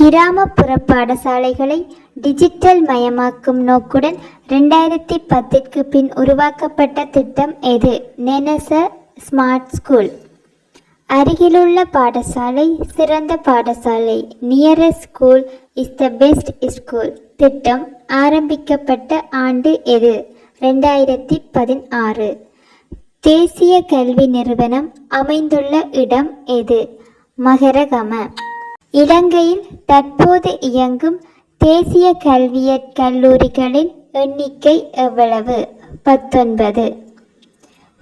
கிராமப்புற பாடசாலைகளை டிஜிட்டல் மயமாக்கும் நோக்குடன் 2010க்கு பின் உருவாக்கப்பட்ட திட்டம் எது? நெனச ஸ்மார்ட் ஸ்கூல். அருகிலுள்ள பாடசாலை சிறந்த பாடசாலை. Nearest school is the best school திட்டம் ஆரம்பிக்கப்பட்ட ஆண்டு எது? 2016. தேசிய கல்வி நிறுவனம் அமைந்துள்ள இடம் எது? மகரகம. இலங்கையில் தற்போது இயங்கும் தேசிய கல்வியற் கல்லூரிகளின் எண்ணிக்கை எவ்வளவு? 19.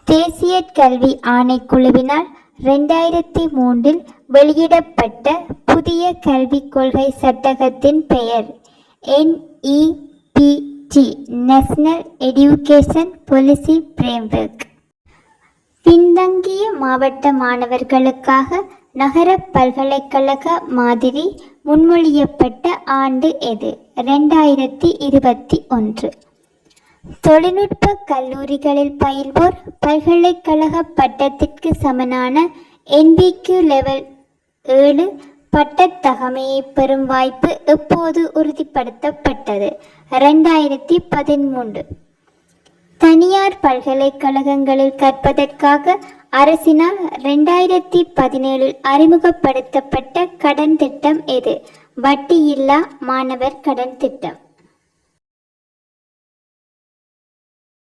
தேசிய கல்வி ஆணைக்குழுவினால் 2003 வெளியிடப்பட்ட புதிய கல்விக் கொள்கை சட்டகத்தின் பெயர்? NEPT national education policy framework. பின்தங்கிய மாவட்ட மாணவர்களுக்காக நகர பல்கலைக்கழக மாதிரி முன்மொழியப்பட்ட ஆண்டு எது? 2021. தொழில்நுட்ப கல்லூரிகளில் பயில்வோர் பல்கலைக்கழக பட்டத்திற்கு சமனான NBQ லெவல் 7 பட்டத்தகமையை பெறும் வாய்ப்பு எப்போது உறுதிப்படுத்தப்பட்டது? 2013. தனியார் பல்கலைக்கழகங்களில் கற்பதற்காக அரசினால் 2017 அறிமுகப்படுத்தப்பட்ட கடன் திட்டம் எது? வட்டியில்லா மாணவர் கடன் திட்டம்.